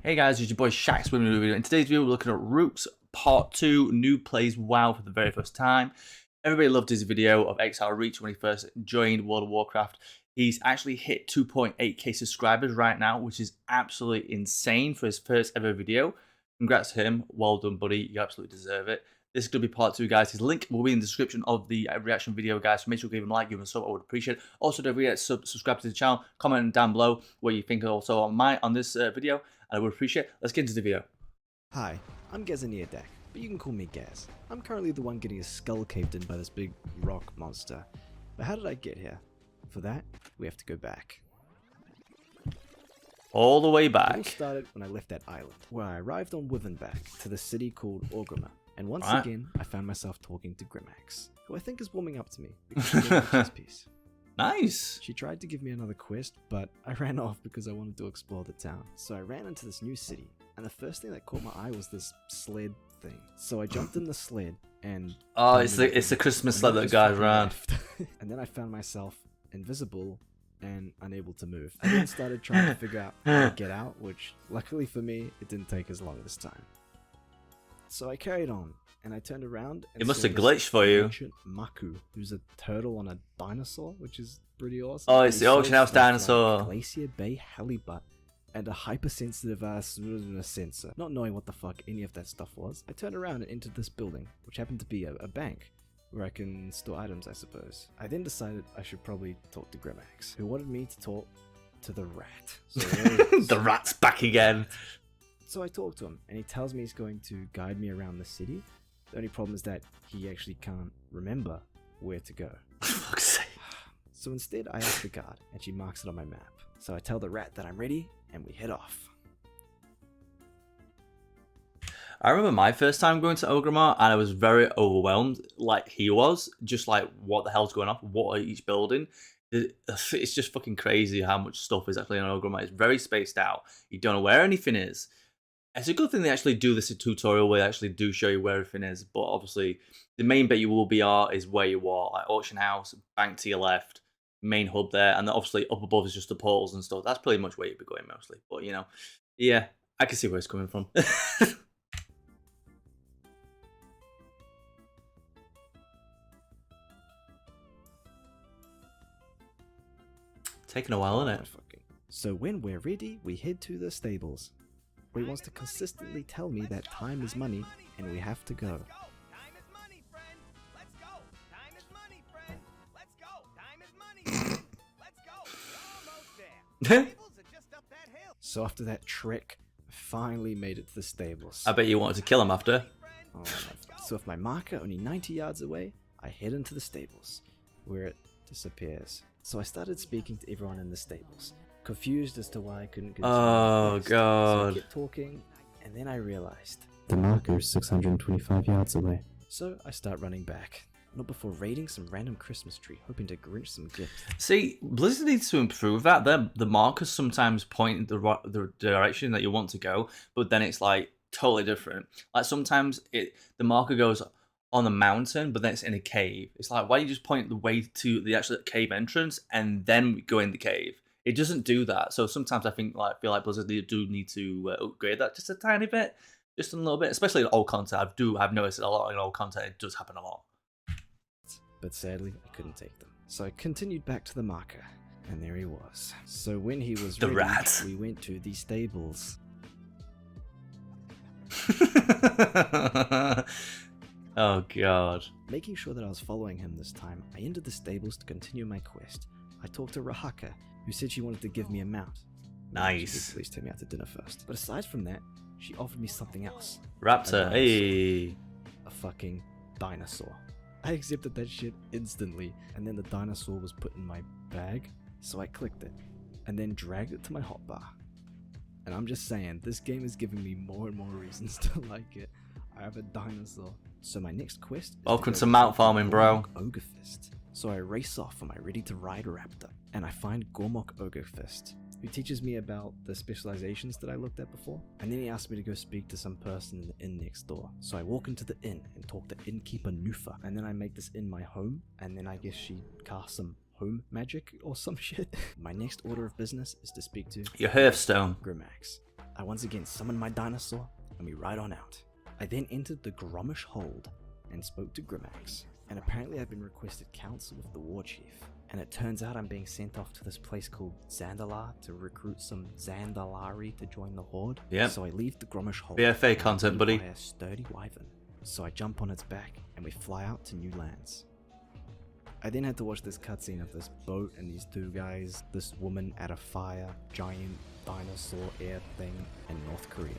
Hey guys, it's your boy Shax with a new video. In today's video, we're looking at Rooks Part 2. Noob plays WoW for the very first time. Everybody loved his video of XR Reach when he first joined World of Warcraft. He's actually hit 2.8k subscribers right now, which is absolutely insane for his first ever video. Congrats to him. Well done, buddy. You absolutely deserve it. This is going to be part 2, guys. His link will be in the description of the reaction video, guys. So make sure you give him a like, give him a sub. I would appreciate it. Also, don't forget to subscribe to the channel. Comment down below what you think also on this video. I would appreciate it. Let's get into the video. Hi, I'm Gazaniadak, but you can call me Gaz. I'm currently the one getting his skull caved in by this big rock monster. But how did I get here? For that, we have to go back. All the way It all back. started when I left that island, where I arrived on Withenback to the city called Orgrimmar. And once Right. again, I found myself talking to Grimmax, who I think is warming up to me because she gave me a chess piece. Nice. She tried to give me another quest, but I ran off because I wanted to explore the town. So I ran into this new city, and the first thing that caught my eye was this sled thing. So I jumped in the sled, and Oh, it's the Christmas sled that guys ran. And then I found myself invisible and unable to move. I then started trying to figure out how to get out, which luckily for me, it didn't take as long this time. So I carried on, and I turned around and It must saw have this glitched for you. ancient Maku, who's a turtle on a dinosaur, which is pretty awesome. Oh, And it's he the auction sells house stuff like dinosaur. Glacier Bay Halibut and a hypersensitive sensor. Not knowing what the fuck any of that stuff was, I turned around and entered this building, which happened to be a bank, where I can store items, I suppose. I then decided I should probably talk to Grimmax, who wanted me to talk to the rat. So there it is. The rat's back again. So I talked to him, and he tells me he's going to guide me around the city. The only problem is that he actually can't remember where to go. For fuck's sake. So instead, I ask the guard, and she marks it on my map. So I tell the rat that I'm ready, and we head off. I remember my first time going to Orgrimmar, and I was very overwhelmed, like he was. Just like, what the hell's going on? What are each building? It's just fucking crazy how much stuff is actually on Orgrimmar. It's very spaced out. You don't know where anything is. It's a good thing they actually do this tutorial where they actually do show you where everything is, but obviously the main bit you will be at is where you are, like auction house, bank to your left, main hub there, and then obviously up above is just the portals and stuff. That's pretty much where you'd be going mostly, but you know, yeah, I can see where it's coming from. Taking a while, isn't it? So when we're ready, we head to the stables, where he wants to consistently tell me that time is money and we have to go. Time is money, friend. Let's go. Time is money, friend. Let's go. Time is money, friend. Let's go. We're almost there. Stables are just up that hill. So after that trek, I finally made it to the stables. I bet you wanted to kill him after. Oh, so with my marker only 90 yards away, I head into the stables, where it disappears. So I started speaking to everyone in the stables, confused as to why I couldn't continue. Oh, the quest. God. So I kept talking, and then I realized the marker is 625 yards away. So I start running back, not before raiding some random Christmas tree, hoping to grinch some gifts. See, Blizzard needs to improve that. The markers sometimes point the direction that you want to go, but then it's like totally different. Like sometimes the marker goes on the mountain, but then it's in a cave. It's like, why don't you just point the way to the actual cave entrance and then go in the cave? It doesn't do that. So sometimes I feel like Blizzard do need to upgrade that just a tiny bit, just a little bit, especially in old content. I've noticed a lot in old content. It does happen a lot. But sadly, I couldn't take them. So I continued back to the marker, and there he was. So when he was The ready, rat. we went to the stables. Oh god. Making sure that I was following him this time, I entered the stables to continue my quest. I talked to Rahaka, who said she wanted to give me a mount. Nice. She did please take me out to dinner first. But aside from that, she offered me something else. Raptor, A hey. A fucking dinosaur. I accepted that shit instantly, and then the dinosaur was put in my bag, so I clicked it, and then dragged it to my hotbar. And I'm just saying, this game is giving me more and more reasons to like it. I have a dinosaur. So my next quest is Welcome go to mount farming, bro. Gormok Ogrefist. So I race off on my ready to ride raptor, and I find Gormok Ogrefist, who teaches me about the specializations that I looked at before. And then he asked me to go speak to some person in the inn next door. So I walk into the inn and talk to innkeeper Nufa, and then I make this inn my home, and then I guess she casts some home magic or some shit. My next order of business is to speak to Your Hearthstone. Grimmax, I once again summoned my dinosaur, and we ride on out. I then entered the Gromish hold and spoke to Grimax, and apparently I've been requested counsel with the war chief. And it turns out I'm being sent off to this place called Zandalar to recruit some Zandalari to join the horde. Yep. So I leave the Gromish hold. BFA content, buddy. By a sturdy wyvern. So I jump on its back and we fly out to new lands. I then had to watch this cutscene of this boat and these two guys, this woman at a fire, giant dinosaur air thing in North Korea.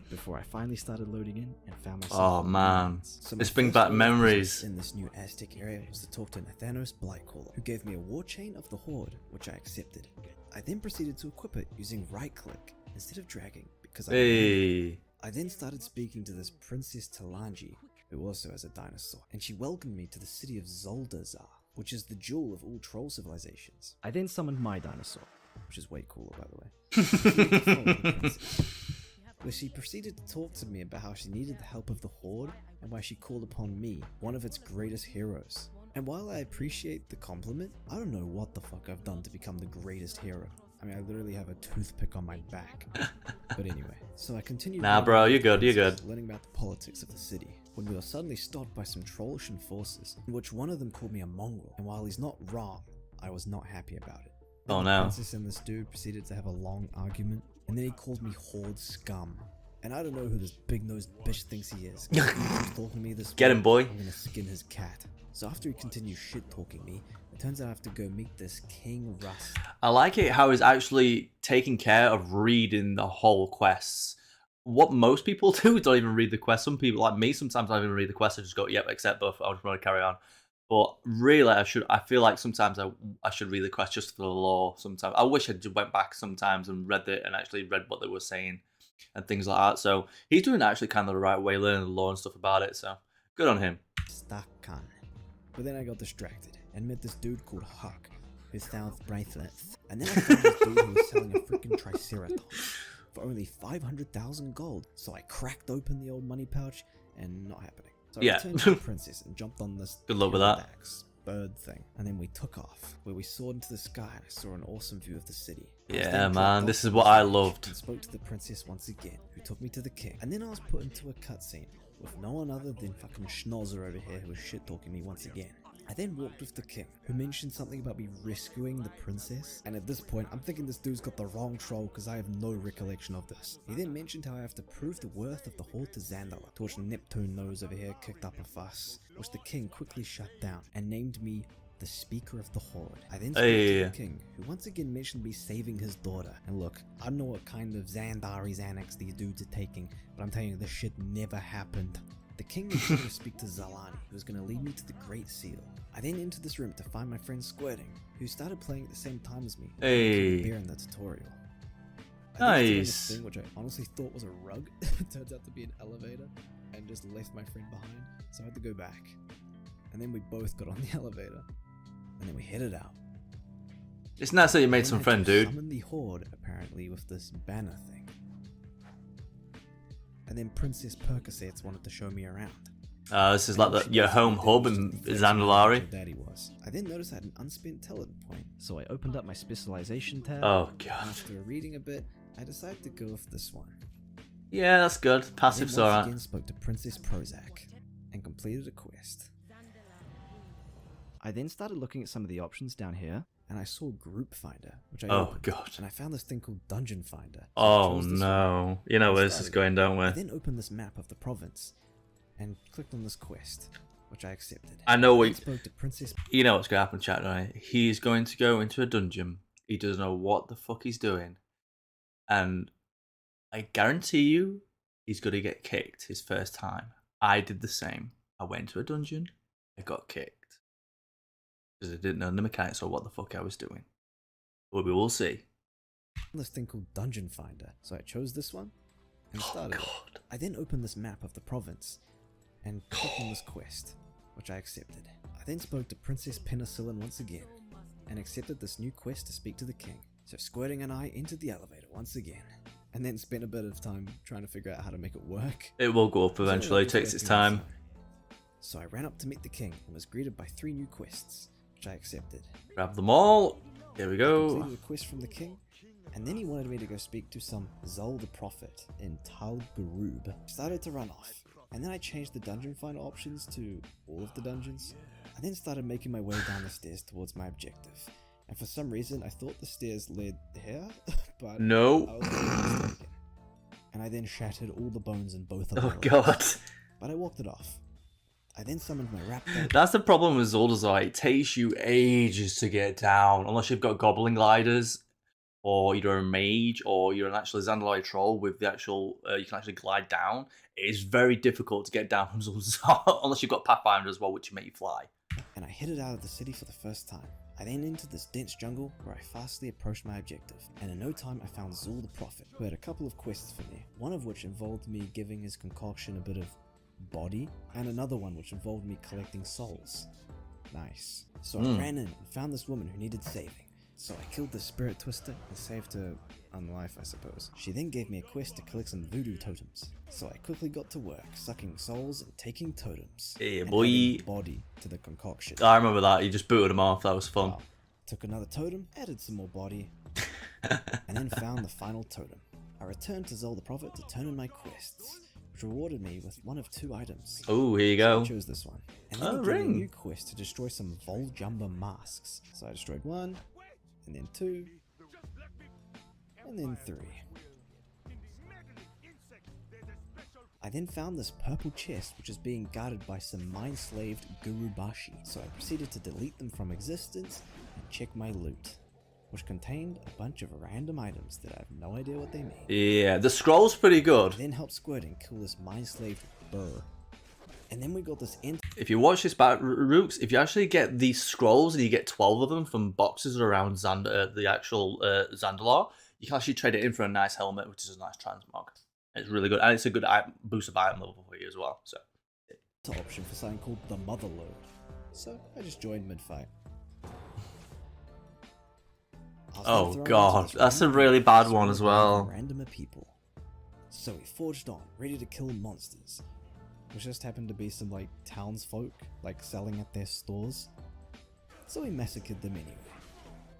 Before I finally started loading in and found myself. Oh man, So this my brings first back order of memories. business in this new Aztec area was to talk to Nathanos Blightcaller, who gave me a war chain of the Horde, which I accepted. I then proceeded to equip it using right click instead of dragging because Hey. I then started speaking to this Princess Talanji, who also has a dinosaur, and she welcomed me to the city of Zoldazar, which is the jewel of all troll civilizations. I then summoned my dinosaur, which is way cooler by the way, where she proceeded to talk to me about how she needed the help of the Horde and why she called upon me, one of its greatest heroes. And while I appreciate the compliment, I don't know what the fuck I've done to become the greatest hero. I mean, I literally have a toothpick on my back. But anyway, so I continued. Nah, bro, you're good, you're good. Learning about the politics of the city, when we were suddenly stopped by some Trollishan forces, in which one of them called me a mongrel. And while he's not wrong, I was not happy about it. Oh The no. princess and this dude proceeded to have a long argument, and then he called me Horde scum. And I don't know who this big-nosed bitch thinks he is. If he's talking to me this Get way, him, boy. I'm gonna skin his cat. So after he continues shit-talking me, it turns out I have to go meet this King Rust. I like it how he's actually taking care of reading the whole quests. What most people do is don't even read the quest. Some people, like me, sometimes I don't even read the quest. I just go, yep, accept buff. I just want to carry on. But really, I feel like sometimes I should read the quest just for the lore. Sometimes I wish I just went back sometimes and read it and actually read what they were saying and things like that. So he's doing actually kind of the right way, learning the lore and stuff about it. So good on him. Stakkan. But then I got distracted and met this dude called Huck, who sells bracelets. And then I found this dude who was selling a freaking Triceratops for only 500,000 gold. So I cracked open the old money pouch and not happening. So I Yeah. returned to the princess and jumped on this Good luck with that. pterodactyl bird thing. And then we took off, where we soared into the sky and I saw an awesome view of the city. I was Yeah, then dropped man, off this is on what the I stage loved. And spoke to the princess once again, who took me to the king. And then I was put into a cutscene with no one other than fucking Schnozzer over here who was shit talking me once again. I then walked with the king, who mentioned something about me rescuing the princess, and at this point I'm thinking this dude's got the wrong troll because I have no recollection of this. He then mentioned how I have to prove the worth of the Horde to Zandala, to which Neptune knows over here kicked up a fuss, which the king quickly shut down and named me the Speaker of the Horde. I then spoke to the king, who once again mentioned me saving his daughter. And look, I don't know what kind of Xandari's annex these dudes are taking, but I'm telling you this shit never happened. The king was going to speak to Zalani, who was going to lead me to the Great Seal. I then entered this room to find my friend Squirting, who started playing at the same time as me. Hey. Bear in the tutorial. I then stood on Nice. this thing, which I honestly thought was a rug. It turns out to be an elevator, and just left my friend behind, so I had to go back. And then we both got on the elevator, and then we headed out. It's nice that you made Then some I friend, had to dude. Summon the Horde, apparently, with this banner thing. And then Princess Percocets wanted to show me around. This is like your home hub in Zandalari. Daddy was. I then noticed I had an unspent talent point, so I opened up my specialization tab. Oh god. After reading a bit, I decided to go with this one. Yeah, that's good. I Passive's then once alright. again spoke to Princess Prozac and completed a quest. I then started looking at some of the options down here, and I saw Group Finder, which I Oh opened, god. and I found this thing called Dungeon Finder. So I Oh chose this one. no. You know where this is going, don't I we? then opened this map of the province and clicked on this quest, which I accepted. I know I what spoke to Princess. you know what's gonna happen, chat, right? He's going to go into a dungeon. He doesn't know what the fuck he's doing. And I guarantee you he's gonna get kicked his first time. I did the same. I went to a dungeon, I got kicked. Because I didn't know the mechanics or what the fuck I was doing. But we will see. This thing called Dungeon Finder, so I chose this one and Oh started. it. god. I then opened this map of the province and clicked on this quest, which I accepted. I then spoke to Princess Penicillin once again and accepted this new quest to speak to the king. So Squirting and I entered the elevator once again, and then spent a bit of time trying to figure out how to make it work. It will go up eventually, it So takes its time. So I ran up to meet the king and was greeted by 3 new quests, which I accepted. Grab them all. Here we I go. completed a quest from the king, And then he wanted me to go speak to some Zol the Prophet in Tal Garub. Started to run off. And then I changed the dungeon finder options to all of the dungeons. I then started making my way down the stairs towards my objective. And for some reason, I thought the stairs led here, but No. I was mistaken. And I then shattered all the bones in both of my Oh legs. god. But I walked it off. I then summoned my raptor. That's the problem with Zoldazar. It takes you ages to get down, unless you've got goblin gliders, or you're a mage, or you're an actual Zandaloi troll with the actual, you can actually glide down. It is very difficult to get down from Zoldazar, unless you've got Pathfinder as well, which will make you fly. And I headed out of the city for the first time. I then entered this dense jungle where I fastly approached my objective, and in no time I found Zul the Prophet, who had a couple of quests for me, one of which involved me giving his concoction a bit of body, and another one which involved me collecting souls. Nice. So I ran in and found this woman who needed saving. So I killed the spirit twister and saved her unlife, I suppose. She then gave me a quest to collect some voodoo totems. So I quickly got to work, sucking souls and taking totems. Yeah, and boy. adding body to the concoction. I remember that. You just booted him off. That was fun. Wow. Took another totem, added some more body, and then found the final totem. I returned to Zol the Prophet to turn in my quests, which rewarded me with one of 2 items. Oh, here you So I go. chose this one. And then Oh, he gave me a ring. new quest to destroy some Voljumba masks. So I destroyed 1, and then 2, and then 3. I then found this purple chest which is being guarded by some mind-slaved Gurubashi, so I proceeded to delete them from existence and check my loot, which contained a bunch of random items that I have no idea what they mean. Yeah, the scroll's pretty good. I then helped Squirting kill this mind-slaved Burr. And then we got this If you watch this back, Rooks, if you actually get these scrolls and you get 12 of them from boxes around the actual Zandalar, you can actually trade it in for a nice helmet, which is a nice transmog. It's really good, and it's a good boost of item level for you as well. So, option for something called the Motherlode. So I just joined mid-fight. oh god, that's a really bad one as well. Randomer people. So we forged on, ready to kill monsters, which just happened to be some like townsfolk, like selling at their stores. So we massacred them anyway.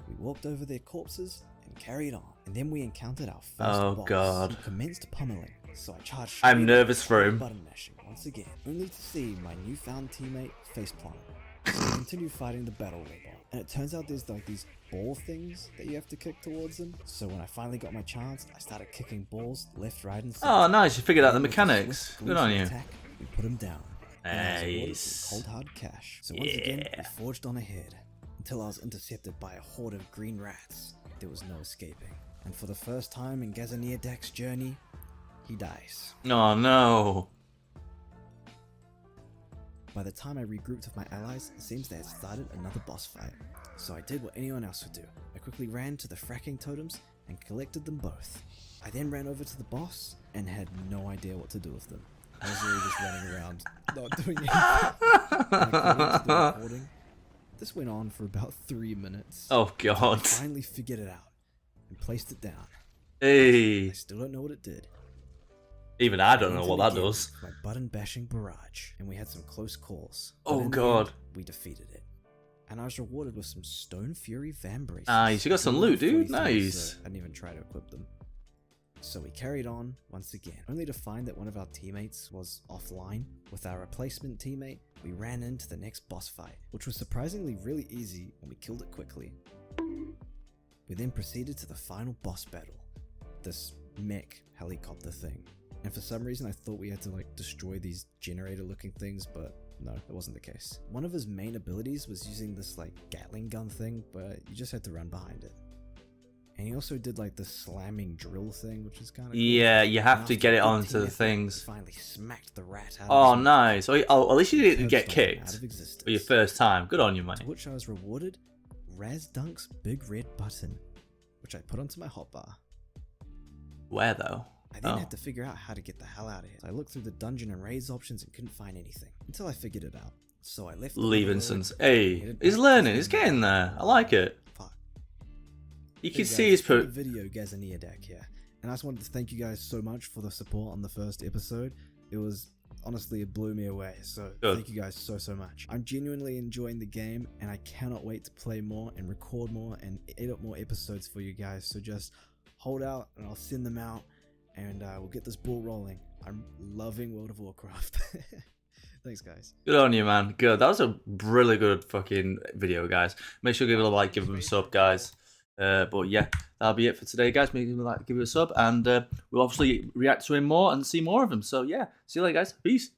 We walked over their corpses and carried on, and then we encountered our first boss, god. who commenced pummeling. So I charged. I'm straight nervous in, for him. Button mashing once again, only to see my newfound teammate faceplant. So I continued fighting the battle robot, and it turns out there's like these ball things that you have to kick towards them. So when I finally got my chance, I started kicking balls left, right, and center. Oh, nice, you figured out the And with a mechanics. swift, Good on gleeful you. Attack, we put him down. And I was awarded Nice. some cold hard cash. So once again, we forged on ahead until I was intercepted by a horde of green rats. There was no escaping. And for the first time in Gazaniadak's journey, he dies. Oh no. By the time I regrouped with my allies, it seems they had started another boss fight. So I did what anyone else would do. I quickly ran to the fracking totems and collected them both. I then ran over to the boss and had no idea what to do with them. I was really just running around, not doing anything. I collected the recording. This went on for about 3 minutes. Oh I god. finally figured it out and placed it down. Hey. I still don't know what it did. Even I don't know Ended what that again does. with my button bashing barrage, and we had some close calls. Oh, in the God. end, we defeated it, and I was rewarded with some Stone Fury Van Braces. Nice, you got some loot, dude. 43, Nice. so I didn't even try to equip them. So we carried on once again, only to find that one of our teammates was offline. With our replacement teammate, we ran into the next boss fight, which was surprisingly really easy and we killed it quickly. We then proceeded to the final boss battle, this mech helicopter thing. And for some reason I thought we had to like destroy these generator looking things, but no, it wasn't the case. One of his main abilities was using this like Gatling gun thing, but you just had to run behind it. And he also did like the slamming drill thing, which is kind of cool. Yeah, you have And to after get it 15 onto the effort, things. he finally smacked the rat out Oh, of his nice. Oh, at least you didn't get Curbstone out kicked of existence. for your first time. Good on you, To mate. which I was rewarded Razdunk's big red button, which I put onto my hotbar. Where though? I then Oh. had to figure out how to get the hell out of here. So I looked through the dungeon and raids options and couldn't find anything until I figured it out. So I left. the Levinson's. road, Hey, headed he's back to learning. the He's getting there. I like it. Fuck. You Hey can guys, see his for the put. video Gazaniadak here, and I just wanted to thank you guys so much for the support on the first episode. It was honestly, it blew me away. So Good. thank you guys so much. I'm genuinely enjoying the game, and I cannot wait to play more and record more and edit more episodes for you guys. So just hold out and I'll send them out, and we'll get this ball rolling. I'm loving World of Warcraft. Thanks, guys. Good on you, man. Good. That was a really good fucking video, guys. Make sure to give it a like, give them a sub, guys. But yeah, that'll be it for today, guys. Make sure to like, give it a sub, and we'll obviously react to him more and see more of him. So yeah, see you later, guys. Peace.